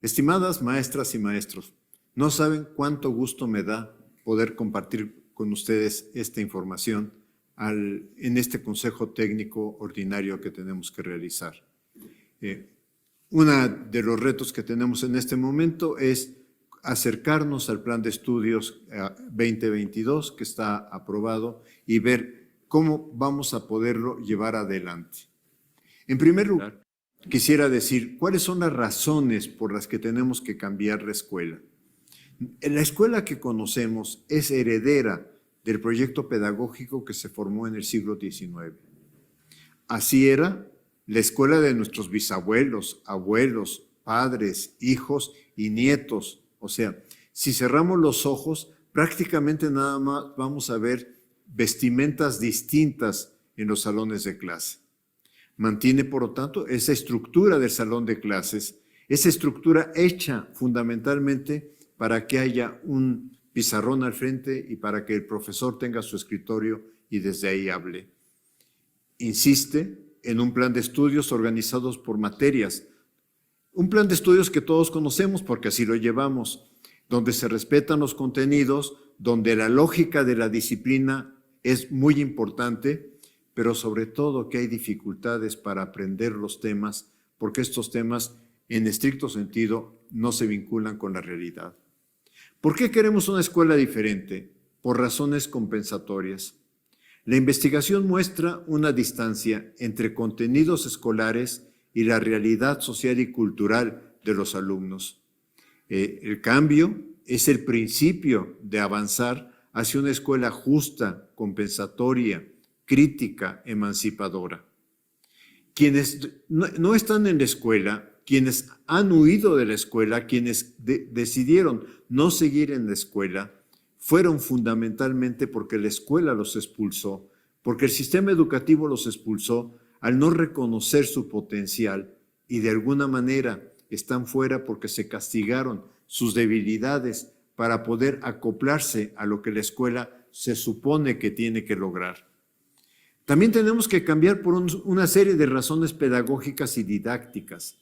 Estimadas maestras y maestros, no saben cuánto gusto me da poder compartir con ustedes esta información en este consejo técnico ordinario que tenemos que realizar. Uno de los retos que tenemos en este momento es acercarnos al plan de estudios 2022 que está aprobado y ver cómo vamos a poderlo llevar adelante. En primer lugar, quisiera decir cuáles son las razones por las que tenemos que cambiar la escuela. La escuela que conocemos es heredera del proyecto pedagógico que se formó en el siglo XIX. Así era la escuela de nuestros bisabuelos, abuelos, padres, hijos y nietos. O sea, si cerramos los ojos, prácticamente nada más vamos a ver vestimentas distintas en los salones de clase. Mantiene, por lo tanto, esa estructura del salón de clases, esa estructura hecha fundamentalmente para que haya un pizarrón al frente y para que el profesor tenga su escritorio y desde ahí hable. Insiste en un plan de estudios organizados por materias, un plan de estudios que todos conocemos porque así lo llevamos, donde se respetan los contenidos, donde la lógica de la disciplina es muy importante, pero sobre todo que hay dificultades para aprender los temas, porque estos temas, en estricto sentido, no se vinculan con la realidad. ¿Por qué queremos una escuela diferente? Por razones compensatorias. La investigación muestra una distancia entre contenidos escolares y la realidad social y cultural de los alumnos. El cambio es el principio de avanzar hacia una escuela justa, compensatoria, crítica, emancipadora. Quienes no están en la escuela, quienes han huido de la escuela, quienes decidieron no seguir en la escuela, fueron fundamentalmente porque la escuela los expulsó, porque el sistema educativo los expulsó al no reconocer su potencial y de alguna manera están fuera porque se castigaron sus debilidades para poder acoplarse a lo que la escuela se supone que tiene que lograr. También tenemos que cambiar por una serie de razones pedagógicas y didácticas.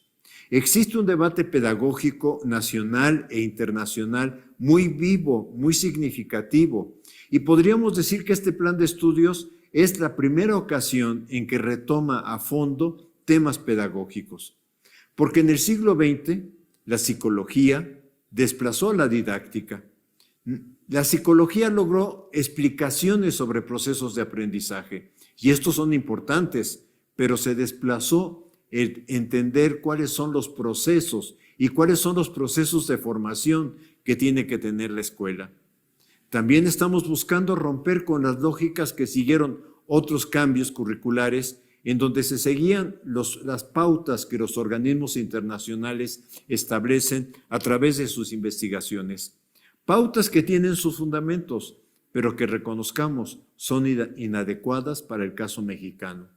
Existe un debate pedagógico nacional e internacional muy vivo, muy significativo, y podríamos decir que este plan de estudios es la primera ocasión en que retoma a fondo temas pedagógicos. Porque en el siglo XX la psicología desplazó a la didáctica. La psicología logró explicaciones sobre procesos de aprendizaje, y estos son importantes, pero se desplazó el entender cuáles son los procesos y cuáles son los procesos de formación que tiene que tener la escuela. También estamos buscando romper con las lógicas que siguieron otros cambios curriculares en donde se seguían las pautas que los organismos internacionales establecen a través de sus investigaciones. Pautas que tienen sus fundamentos, pero que reconozcamos son inadecuadas para el caso mexicano.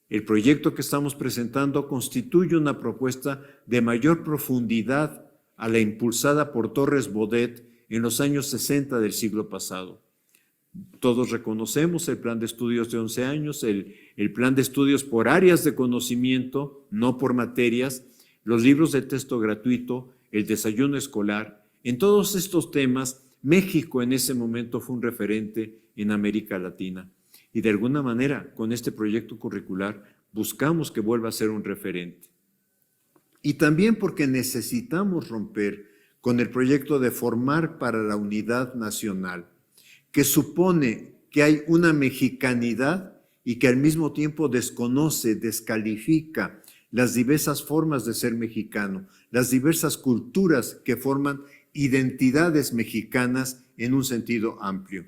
El proyecto que estamos presentando constituye una propuesta de mayor profundidad a la impulsada por Torres Bodet en los años 60 del siglo pasado. Todos reconocemos el plan de estudios de 11 años, el plan de estudios por áreas de conocimiento, no por materias, los libros de texto gratuito, el desayuno escolar. En todos estos temas, México en ese momento fue un referente en América Latina. Y de alguna manera, con este proyecto curricular, buscamos que vuelva a ser un referente. Y también porque necesitamos romper con el proyecto de formar para la unidad nacional, que supone que hay una mexicanidad y que al mismo tiempo desconoce, descalifica las diversas formas de ser mexicano, las diversas culturas que forman identidades mexicanas en un sentido amplio.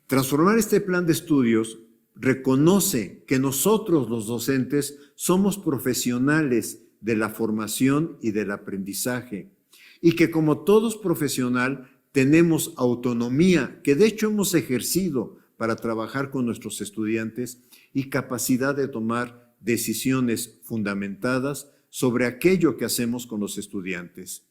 Transformar este plan de estudios reconoce que nosotros los docentes somos profesionales de la formación y del aprendizaje y que como todos profesional tenemos autonomía que de hecho hemos ejercido para trabajar con nuestros estudiantes y capacidad de tomar decisiones fundamentadas sobre aquello que hacemos con los estudiantes.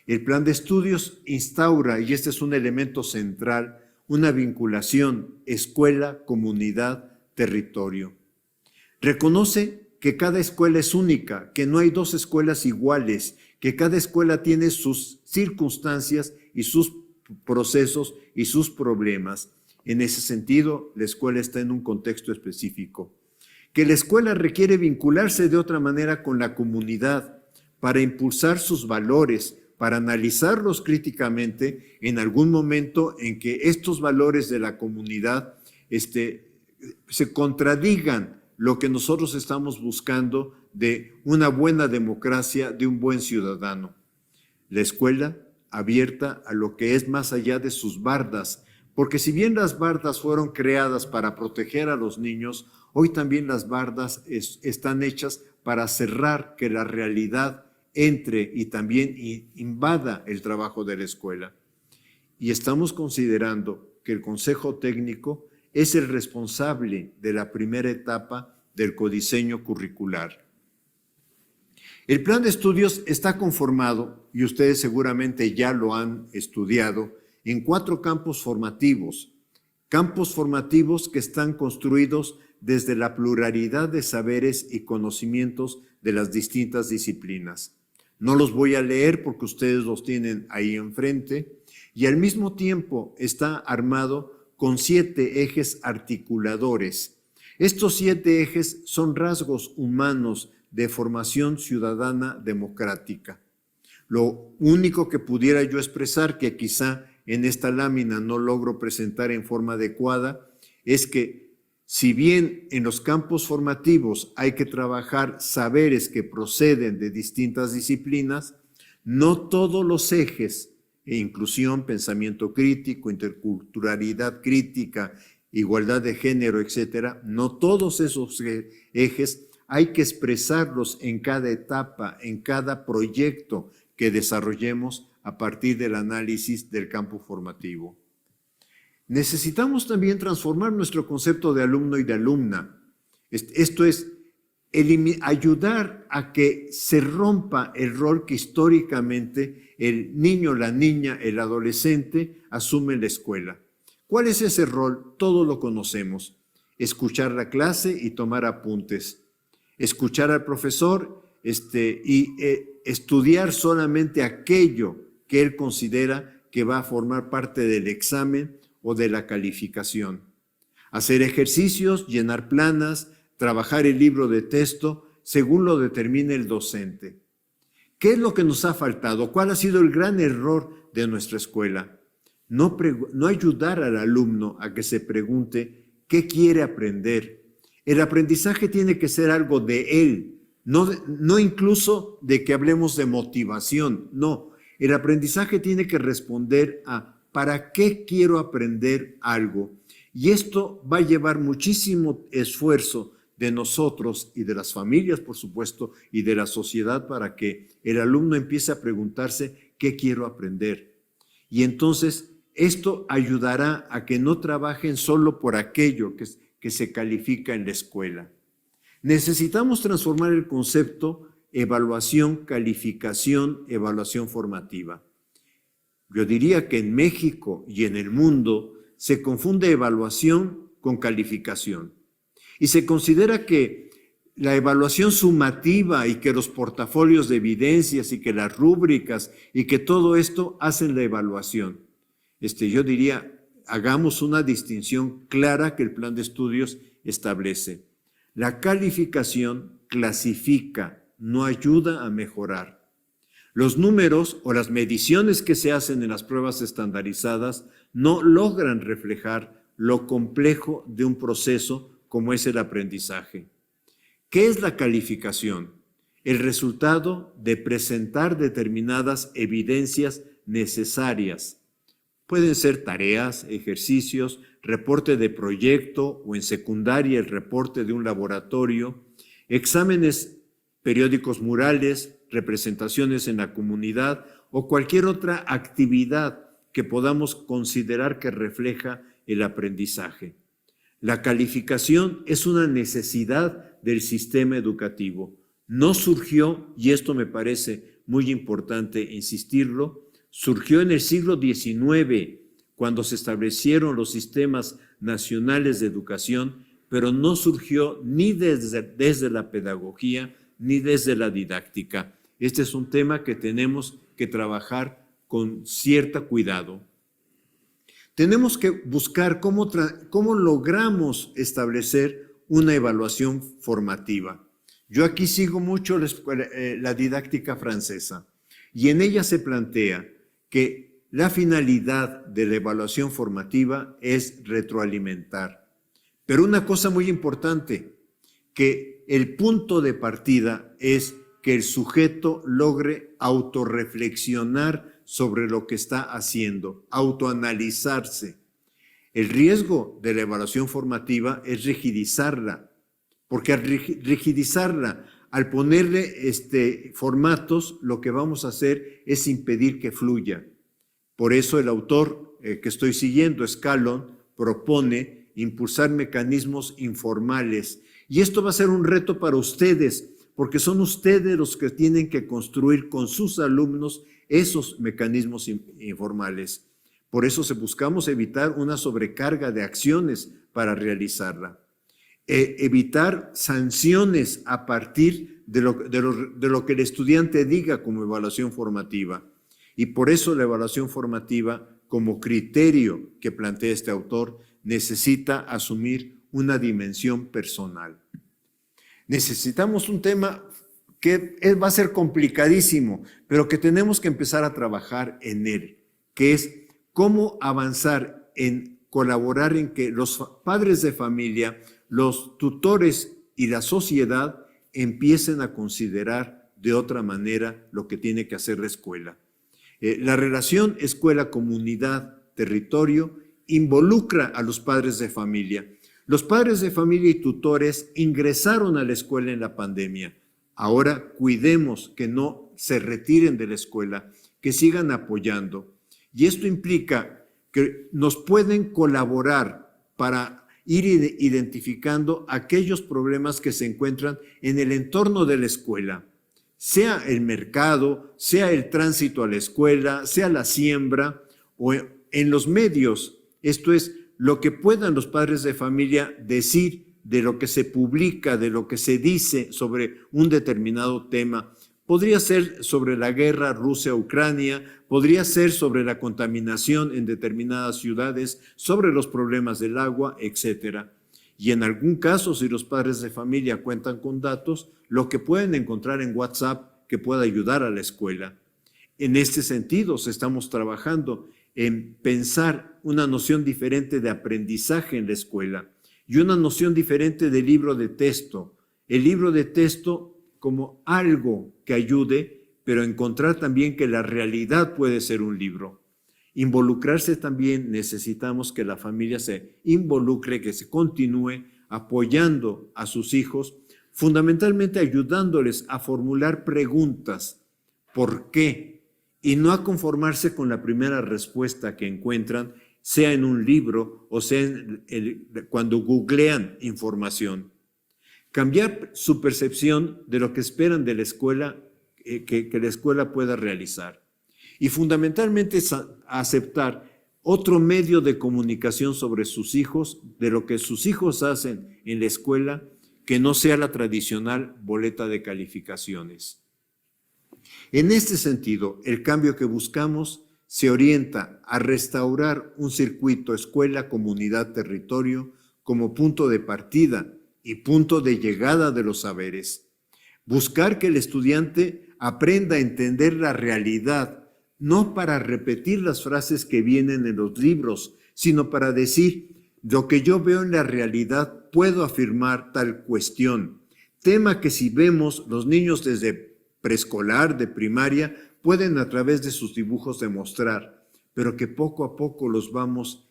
El plan de estudios instaura, y este es un elemento central, una vinculación escuela, comunidad, territorio. Reconoce que cada escuela es única, que no hay dos escuelas iguales, que cada escuela tiene sus circunstancias y sus procesos y sus problemas. En ese sentido, la escuela está en un contexto específico. Que la escuela requiere vincularse de otra manera con la comunidad para impulsar sus valores, para analizarlos críticamente en algún momento en que estos valores de la comunidad se contradigan lo que nosotros estamos buscando de una buena democracia, de un buen ciudadano. La escuela abierta a lo que es más allá de sus bardas, porque si bien las bardas fueron creadas para proteger a los niños, hoy también las bardas están hechas para cerrar que la realidad entre y también invada el trabajo de la escuela. Y estamos considerando que el Consejo Técnico es el responsable de la primera etapa del codiseño curricular. El plan de estudios está conformado, y ustedes seguramente ya lo han estudiado, en 4 campos formativos que están construidos desde la pluralidad de saberes y conocimientos de las distintas disciplinas. No los voy a leer porque ustedes los tienen ahí enfrente, y al mismo tiempo está armado con 7 ejes articuladores. Estos 7 ejes son rasgos humanos de formación ciudadana democrática. Lo único que pudiera yo expresar, que quizá en esta lámina no logro presentar en forma adecuada, es que si bien en los campos formativos hay que trabajar saberes que proceden de distintas disciplinas, no todos los ejes, inclusión, pensamiento crítico, interculturalidad crítica, igualdad de género, etcétera, no todos esos ejes hay que expresarlos en cada etapa, en cada proyecto que desarrollemos a partir del análisis del campo formativo. Necesitamos también transformar nuestro concepto de alumno y de alumna. Esto es, ayudar a que se rompa el rol que históricamente el niño, la niña, el adolescente asume en la escuela. ¿Cuál es ese rol? Todos lo conocemos. Escuchar la clase y tomar apuntes. Escuchar al profesor y estudiar solamente aquello que él considera que va a formar parte del examen o de la calificación. Hacer ejercicios, llenar planas, trabajar el libro de texto según lo determine el docente. ¿Qué es lo que nos ha faltado? ¿Cuál ha sido el gran error de nuestra escuela? No ayudar al alumno a que se pregunte qué quiere aprender. El aprendizaje tiene que ser algo de él, no incluso de que hablemos de motivación, no. El aprendizaje tiene que responder a ¿para qué quiero aprender algo? Y esto va a llevar muchísimo esfuerzo de nosotros y de las familias, por supuesto, y de la sociedad para que el alumno empiece a preguntarse ¿qué quiero aprender? Y entonces esto ayudará a que no trabajen solo por aquello que se califica en la escuela. Necesitamos transformar el concepto evaluación, calificación, evaluación formativa. Yo diría que en México y en el mundo se confunde evaluación con calificación y se considera que la evaluación sumativa y que los portafolios de evidencias y que las rúbricas y que todo esto hacen la evaluación. Yo diría, hagamos una distinción clara que el plan de estudios establece. La calificación clasifica, no ayuda a mejorar. Los números o las mediciones que se hacen en las pruebas estandarizadas no logran reflejar lo complejo de un proceso como es el aprendizaje. ¿Qué es la calificación? El resultado de presentar determinadas evidencias necesarias. Pueden ser tareas, ejercicios, reporte de proyecto o en secundaria el reporte de un laboratorio, exámenes periódicos murales, representaciones en la comunidad o cualquier otra actividad que podamos considerar que refleja el aprendizaje. La calificación es una necesidad del sistema educativo. No surgió, y esto me parece muy importante insistirlo, surgió en el siglo XIX, cuando se establecieron los sistemas nacionales de educación, pero no surgió ni desde la pedagogía ni desde la didáctica. Este es un tema que tenemos que trabajar con cierto cuidado. Tenemos que buscar cómo logramos establecer una evaluación formativa. Yo aquí sigo mucho la didáctica francesa y en ella se plantea que la finalidad de la evaluación formativa es retroalimentar. Pero una cosa muy importante, que el punto de partida es que el sujeto logre autorreflexionar sobre lo que está haciendo, autoanalizarse. El riesgo de la evaluación formativa es rigidizarla, porque al rigidizarla, al ponerle formatos, lo que vamos a hacer es impedir que fluya. Por eso el autor que estoy siguiendo, Scallon, propone impulsar mecanismos informales. Y esto va a ser un reto para ustedes, porque son ustedes los que tienen que construir con sus alumnos esos mecanismos informales. Por eso buscamos evitar una sobrecarga de acciones para realizarla. Evitar sanciones a partir de lo que el estudiante diga como evaluación formativa. Y por eso la evaluación formativa, como criterio que plantea este autor, necesita asumir una dimensión personal. Necesitamos un tema que va a ser complicadísimo, pero que tenemos que empezar a trabajar en él, que es cómo avanzar en colaborar en que los padres de familia, los tutores y la sociedad empiecen a considerar de otra manera lo que tiene que hacer la escuela. La relación escuela-comunidad-territorio involucra a los padres de familia. Los padres de familia y tutores ingresaron a la escuela en la pandemia. Ahora cuidemos que no se retiren de la escuela, que sigan apoyando. Y esto implica que nos pueden colaborar para ir identificando aquellos problemas que se encuentran en el entorno de la escuela, sea el mercado, sea el tránsito a la escuela, sea la siembra o en los medios. Esto es lo que puedan los padres de familia decir de lo que se publica, de lo que se dice sobre un determinado tema. Podría ser sobre la guerra Rusia-Ucrania, podría ser sobre la contaminación en determinadas ciudades, sobre los problemas del agua, etc. Y en algún caso, si los padres de familia cuentan con datos, lo que pueden encontrar en WhatsApp que pueda ayudar a la escuela. En este sentido, estamos trabajando en pensar una noción diferente de aprendizaje en la escuela y una noción diferente de libro de texto. El libro de texto como algo que ayude, pero encontrar también que la realidad puede ser un libro. Involucrarse también, necesitamos que la familia se involucre, que se continúe apoyando a sus hijos, fundamentalmente ayudándoles a formular preguntas. ¿Por qué? Y no a conformarse con la primera respuesta que encuentran, sea en un libro o sea cuando googlean información. Cambiar su percepción de lo que esperan de la escuela, que la escuela pueda realizar. Y fundamentalmente aceptar otro medio de comunicación sobre sus hijos, de lo que sus hijos hacen en la escuela, que no sea la tradicional boleta de calificaciones. En este sentido, el cambio que buscamos se orienta a restaurar un circuito escuela, comunidad, territorio como punto de partida y punto de llegada de los saberes. Buscar que el estudiante aprenda a entender la realidad, no para repetir las frases que vienen en los libros, sino para decir, lo que yo veo en la realidad puedo afirmar tal cuestión. Tema que si vemos los niños desde preescolar, de primaria, pueden a través de sus dibujos demostrar, pero que poco a poco los vamos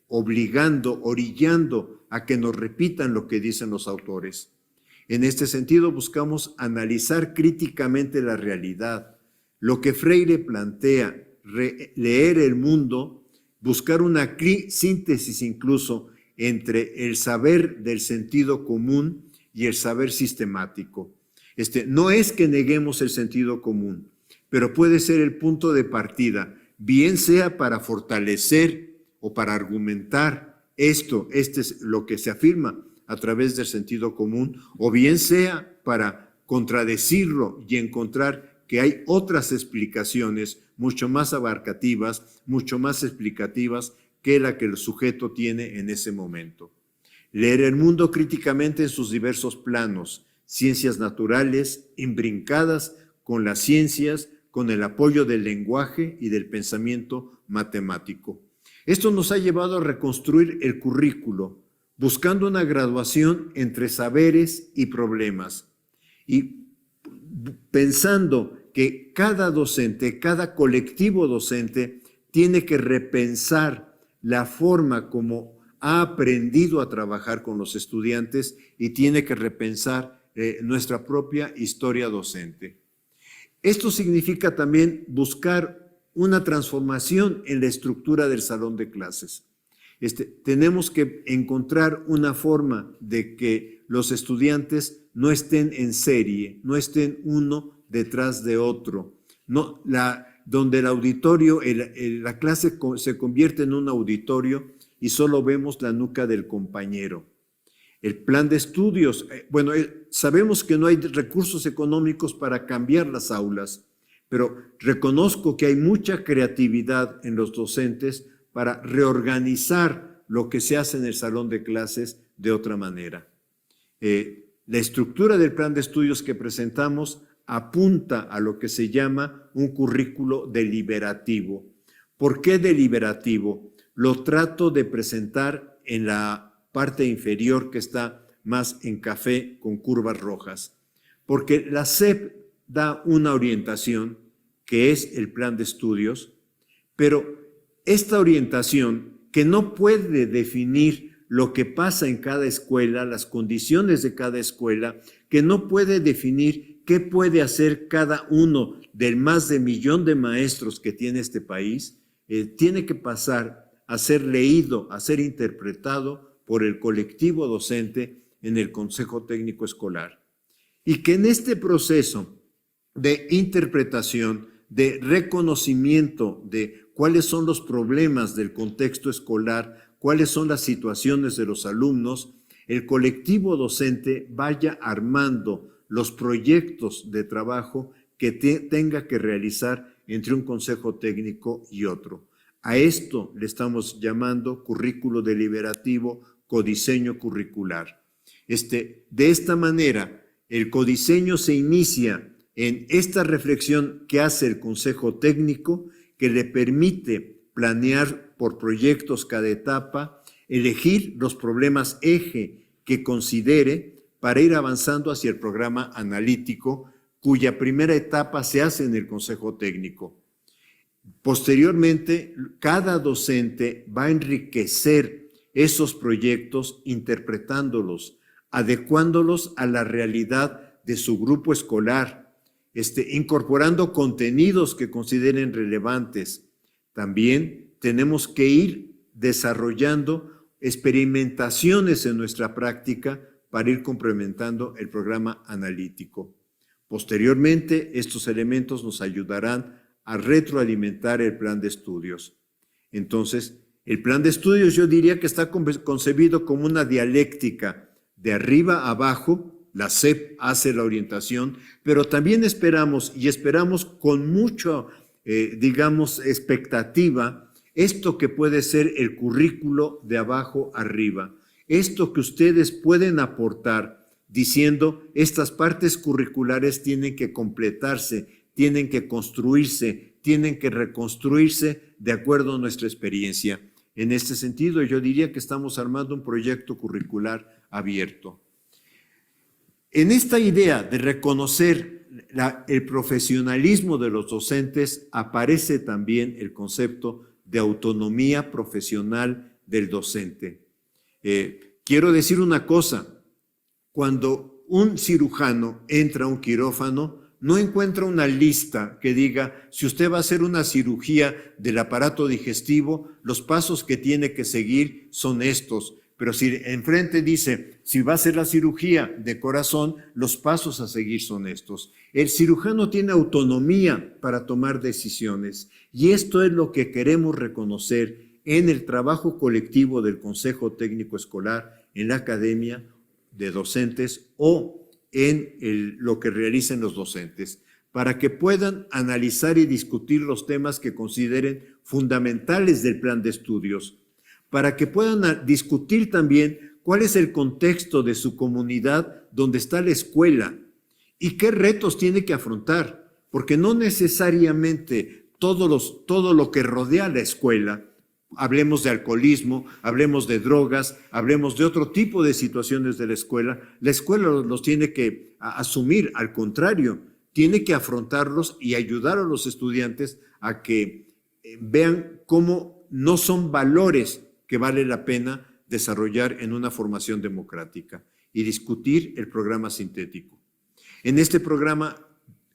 obligando, orillando a que nos repitan lo que dicen los autores. En este sentido, buscamos analizar críticamente la realidad, lo que Freire plantea, leer el mundo, buscar una síntesis incluso entre el saber del sentido común y el saber sistemático. No es que neguemos el sentido común, pero puede ser el punto de partida, bien sea para fortalecer o para argumentar este es lo que se afirma a través del sentido común, o bien sea para contradecirlo y encontrar que hay otras explicaciones mucho más abarcativas, mucho más explicativas que la que el sujeto tiene en ese momento. Leer el mundo críticamente en sus diversos planos, ciencias naturales, imbrincadas con las ciencias, con el apoyo del lenguaje y del pensamiento matemático. Esto nos ha llevado a reconstruir el currículo, buscando una graduación entre saberes y problemas, y pensando que cada docente, cada colectivo docente, tiene que repensar la forma como ha aprendido a trabajar con los estudiantes y tiene que repensar nuestra propia historia docente. Esto significa también buscar una transformación en la estructura del salón de clases. Tenemos que encontrar una forma de que los estudiantes no estén en serie, no estén uno detrás de otro, donde el auditorio, la clase se convierte en un auditorio y solo vemos la nuca del compañero. El plan de estudios, sabemos que no hay recursos económicos para cambiar las aulas, pero reconozco que hay mucha creatividad en los docentes para reorganizar lo que se hace en el salón de clases de otra manera. La estructura del plan de estudios que presentamos apunta a lo que se llama un currículo deliberativo. ¿Por qué deliberativo? Lo trato de presentar en la parte inferior que está más en café con curvas rojas, porque la SEP da una orientación que es el plan de estudios, pero esta orientación que no puede definir lo que pasa en cada escuela, las condiciones de cada escuela, que no puede definir qué puede hacer cada uno del más de 1 millón de maestros que tiene este país, tiene que pasar a ser leído, a ser interpretado por el colectivo docente en el Consejo Técnico Escolar. Y que en este proceso de interpretación, de reconocimiento de cuáles son los problemas del contexto escolar, cuáles son las situaciones de los alumnos, el colectivo docente vaya armando los proyectos de trabajo que tenga que realizar entre un consejo técnico y otro. A esto le estamos llamando currículo deliberativo, codiseño curricular. De esta manera, el codiseño se inicia en esta reflexión que hace el consejo técnico, que le permite planear por proyectos cada etapa, elegir los problemas eje que considere para ir avanzando hacia el programa analítico, cuya primera etapa se hace en el consejo técnico. Posteriormente, cada docente va a enriquecer esos proyectos interpretándolos, adecuándolos a la realidad de su grupo escolar, incorporando contenidos que consideren relevantes. También tenemos que ir desarrollando experimentaciones en nuestra práctica para ir complementando el programa analítico. Posteriormente, estos elementos nos ayudarán a retroalimentar el plan de estudios. Entonces, el plan de estudios yo diría que está concebido como una dialéctica de arriba a abajo. La SEP hace la orientación, pero también esperamos con mucha, expectativa, esto que puede ser el currículo de abajo arriba, esto que ustedes pueden aportar diciendo estas partes curriculares tienen que completarse, tienen que construirse, tienen que reconstruirse de acuerdo a nuestra experiencia. En este sentido, yo diría que estamos armando un proyecto curricular abierto. En esta idea de reconocer el profesionalismo de los docentes aparece también el concepto de autonomía profesional del docente. Quiero decir una cosa, cuando un cirujano entra a un quirófano, no encuentra una lista que diga, si usted va a hacer una cirugía del aparato digestivo, los pasos que tiene que seguir son estos. Pero si enfrente dice, si va a hacer la cirugía de corazón, los pasos a seguir son estos. El cirujano tiene autonomía para tomar decisiones y esto es lo que queremos reconocer en el trabajo colectivo del Consejo Técnico Escolar, en la academia de docentes o en lo que realicen los docentes, para que puedan analizar y discutir los temas que consideren fundamentales del plan de estudios, para que puedan discutir también cuál es el contexto de su comunidad donde está la escuela y qué retos tiene que afrontar, porque no necesariamente todo lo que rodea la escuela, hablemos de alcoholismo, hablemos de drogas, hablemos de otro tipo de situaciones de la escuela los tiene que asumir, al contrario, tiene que afrontarlos y ayudar a los estudiantes a que vean cómo no son valores que vale la pena desarrollar en una formación democrática y discutir el programa sintético. En este programa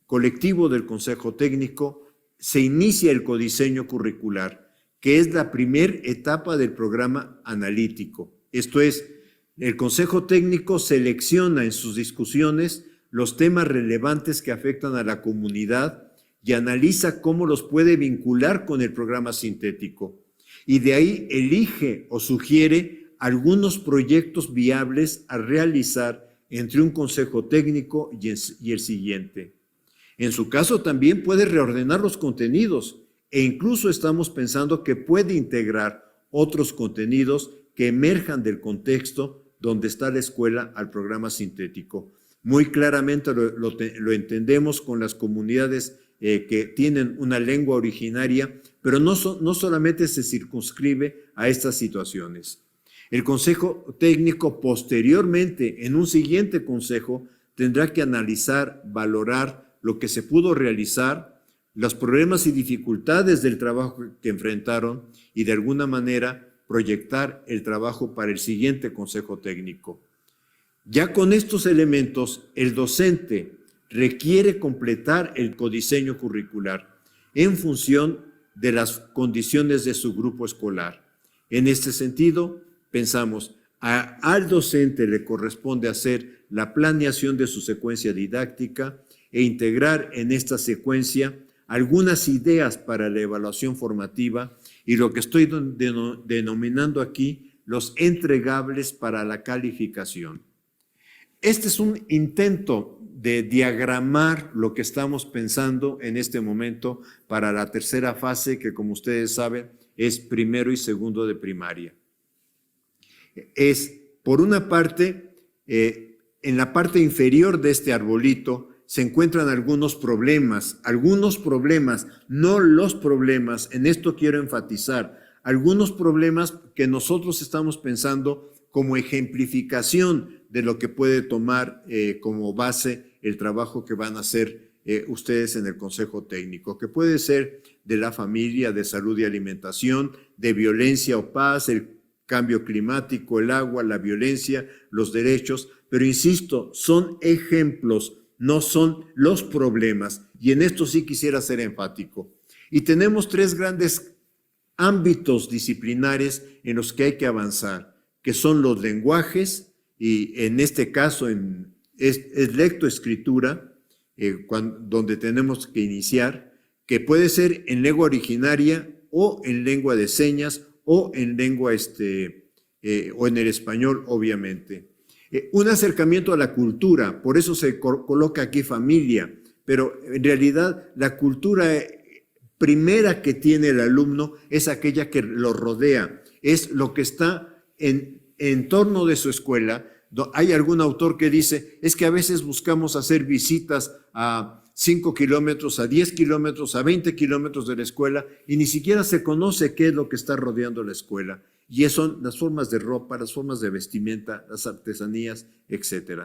colectivo del Consejo Técnico se inicia el codiseño curricular, que es la primera etapa del programa analítico. Esto es, el Consejo Técnico selecciona en sus discusiones los temas relevantes que afectan a la comunidad y analiza cómo los puede vincular con el programa sintético. Y de ahí elige o sugiere algunos proyectos viables a realizar entre un consejo técnico y el siguiente. En su caso también puede reordenar los contenidos e incluso estamos pensando que puede integrar otros contenidos que emerjan del contexto donde está la escuela al programa sintético. Muy claramente lo entendemos con las comunidades que tienen una lengua originaria, pero no solamente se circunscribe a estas situaciones. El Consejo Técnico posteriormente, en un siguiente consejo, tendrá que analizar, valorar lo que se pudo realizar, los problemas y dificultades del trabajo que enfrentaron y de alguna manera proyectar el trabajo para el siguiente Consejo Técnico. Ya con estos elementos, el docente requiere completar el codiseño curricular en función de las condiciones de su grupo escolar. En este sentido, pensamos, al docente le corresponde hacer la planeación de su secuencia didáctica e integrar en esta secuencia algunas ideas para la evaluación formativa y lo que estoy denominando aquí los entregables para la calificación. Este es un intento de diagramar lo que estamos pensando en este momento para la tercera fase, que como ustedes saben es primero y segundo de primaria. Es, por una parte, en la parte inferior de este arbolito se encuentran algunos problemas, no los problemas, en esto quiero enfatizar, algunos problemas que nosotros estamos pensando como ejemplificación de lo que puede tomar como base el trabajo que van a hacer ustedes en el Consejo Técnico, que puede ser de la familia, de salud y alimentación, de violencia o paz, el cambio climático, el agua, la violencia, los derechos, pero insisto, son ejemplos, no son los problemas, y en esto sí quisiera ser enfático. Y tenemos tres grandes ámbitos disciplinares en los que hay que avanzar, que son los lenguajes, y en este caso es lectoescritura, donde tenemos que iniciar, que puede ser en lengua originaria o en lengua de señas o en lengua o en el español, obviamente. Un acercamiento a la cultura, por eso se coloca aquí familia, pero en realidad la cultura primera que tiene el alumno es aquella que lo rodea, es lo que está en torno de su escuela. Hay algún autor que dice, es que a veces buscamos hacer visitas a 5 kilómetros, a 10 kilómetros, a 20 kilómetros de la escuela y ni siquiera se conoce qué es lo que está rodeando la escuela. Y eso son las formas de ropa, las formas de vestimenta, las artesanías, etc.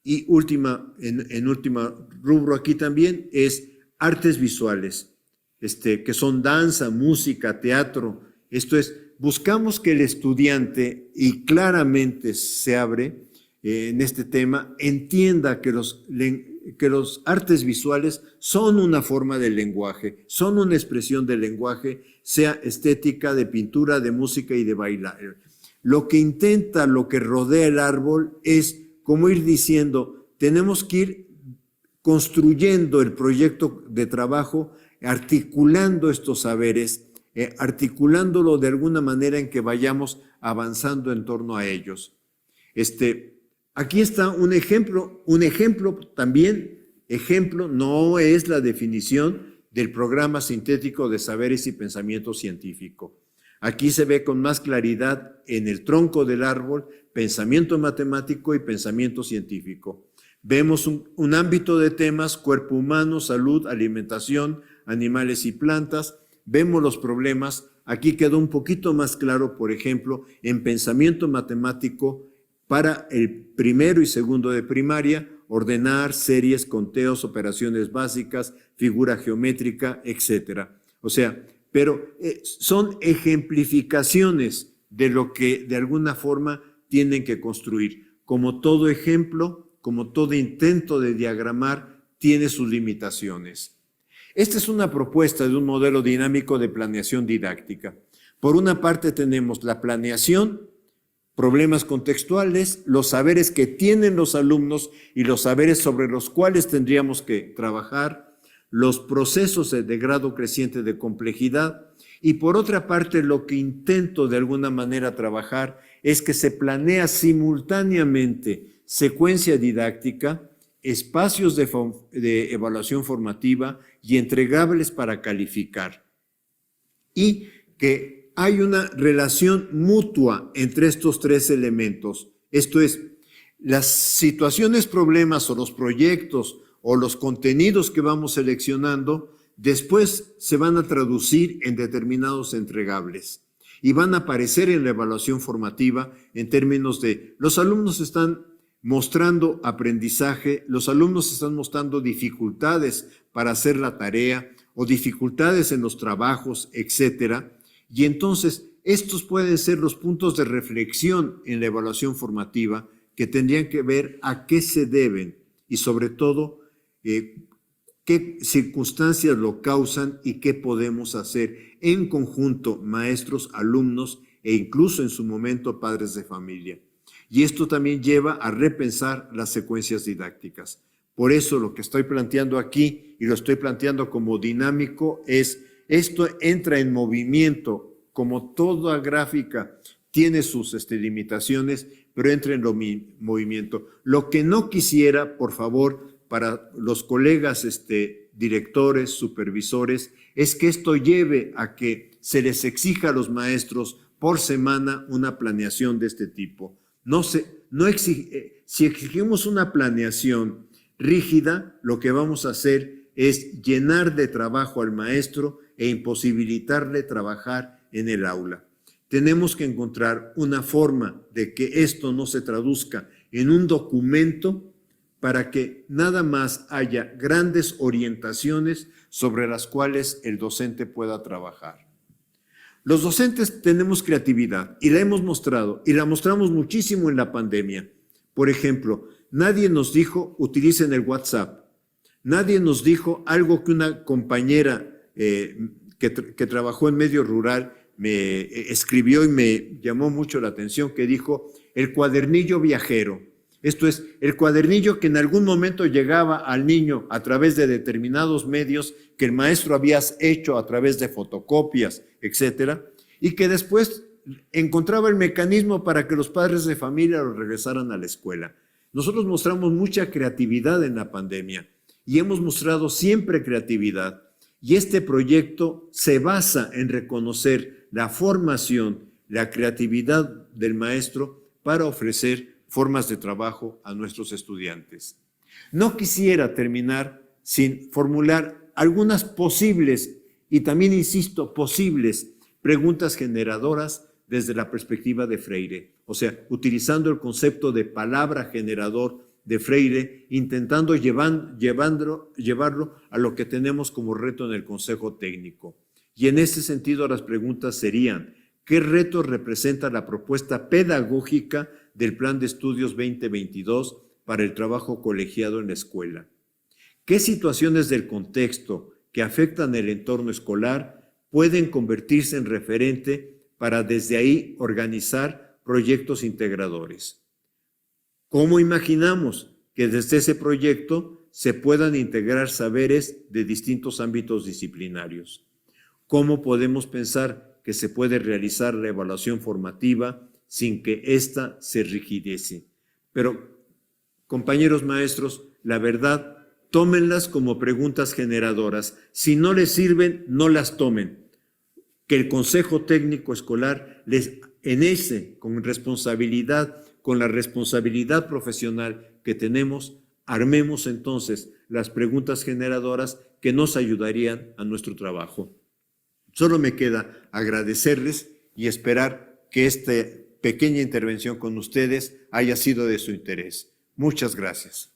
Y en último rubro aquí también es artes visuales, que son danza, música, teatro. Esto es, buscamos que el estudiante, y claramente se abre en este tema, entienda que los artes visuales son una forma del lenguaje, son una expresión del lenguaje, sea estética, de pintura, de música y de bailar. Lo que intenta, lo que rodea el árbol es como ir diciendo, tenemos que ir construyendo el proyecto de trabajo, articulando estos saberes, articulándolo de alguna manera en que vayamos avanzando en torno a ellos. Aquí está un ejemplo también, ejemplo no es la definición del programa sintético de saberes y pensamiento científico. Aquí se ve con más claridad en el tronco del árbol pensamiento matemático y pensamiento científico. Vemos un ámbito de temas, cuerpo humano, salud, alimentación, animales y plantas. Vemos los problemas. Aquí quedó un poquito más claro, por ejemplo, en pensamiento matemático para el primero y segundo de primaria, ordenar, series, conteos, operaciones básicas, figura geométrica, etc. O sea, pero son ejemplificaciones de lo que de alguna forma tienen que construir. Como todo ejemplo, como todo intento de diagramar, tiene sus limitaciones. Esta es una propuesta de un modelo dinámico de planeación didáctica. Por una parte tenemos la planeación, problemas contextuales, los saberes que tienen los alumnos y los saberes sobre los cuales tendríamos que trabajar, los procesos de grado creciente de complejidad, y por otra parte lo que intento de alguna manera trabajar es que se planea simultáneamente secuencia didáctica, espacios de evaluación formativa y entregables para calificar. Y que hay una relación mutua entre estos tres elementos. Esto es, las situaciones, problemas o los proyectos o los contenidos que vamos seleccionando, después se van a traducir en determinados entregables y van a aparecer en la evaluación formativa en términos de los alumnos están mostrando aprendizaje, los alumnos están mostrando dificultades para hacer la tarea o dificultades en los trabajos, etcétera. Y entonces estos pueden ser los puntos de reflexión en la evaluación formativa que tendrían que ver a qué se deben y sobre todo qué circunstancias lo causan y qué podemos hacer en conjunto maestros, alumnos e incluso en su momento padres de familia. Y esto también lleva a repensar las secuencias didácticas. Por eso lo que estoy planteando aquí y lo estoy planteando como dinámico es esto entra en movimiento, como toda gráfica tiene sus limitaciones, pero entra en movimiento. Lo que no quisiera, por favor, para los colegas directores, supervisores, es que esto lleve a que se les exija a los maestros por semana una planeación de este tipo. Si exigimos una planeación rígida, lo que vamos a hacer es llenar de trabajo al maestro e imposibilitarle trabajar en el aula. Tenemos que encontrar una forma de que esto no se traduzca en un documento para que nada más haya grandes orientaciones sobre las cuales el docente pueda trabajar. Los docentes tenemos creatividad y la hemos mostrado y la mostramos muchísimo en la pandemia. Por ejemplo, nadie nos dijo utilicen el WhatsApp. Nadie nos dijo algo que una compañera que trabajó en medio rural me escribió y me llamó mucho la atención, que dijo el cuadernillo viajero. Esto es, el cuadernillo que en algún momento llegaba al niño a través de determinados medios que el maestro había hecho a través de fotocopias, etcétera, y que después encontraba el mecanismo para que los padres de familia lo regresaran a la escuela. Nosotros mostramos mucha creatividad en la pandemia y hemos mostrado siempre creatividad. Y este proyecto se basa en reconocer la formación, la creatividad del maestro para ofrecer formas de trabajo a nuestros estudiantes. No quisiera terminar sin formular algunas posibles, y también insisto, posibles preguntas generadoras desde la perspectiva de Freire. O sea, utilizando el concepto de palabra generador de Freire, intentando llevarlo a lo que tenemos como reto en el Consejo Técnico. Y en ese sentido las preguntas serían, ¿qué retos representa la propuesta pedagógica del Plan de Estudios 2022 para el trabajo colegiado en la escuela? ¿Qué situaciones del contexto que afectan el entorno escolar pueden convertirse en referente para desde ahí organizar proyectos integradores? ¿Cómo imaginamos que desde ese proyecto se puedan integrar saberes de distintos ámbitos disciplinarios? ¿Cómo podemos pensar que se puede realizar la evaluación formativa sin que ésta se rigidece? Pero Compañeros maestros, la verdad, tómenlas como preguntas generadoras. Si no les sirven, no las tomen. Que el Consejo Técnico Escolar con responsabilidad, con la responsabilidad profesional que tenemos, armemos entonces las preguntas generadoras que nos ayudarían a nuestro trabajo. Solo me queda agradecerles y esperar que esta pequeña intervención con ustedes haya sido de su interés. Muchas gracias.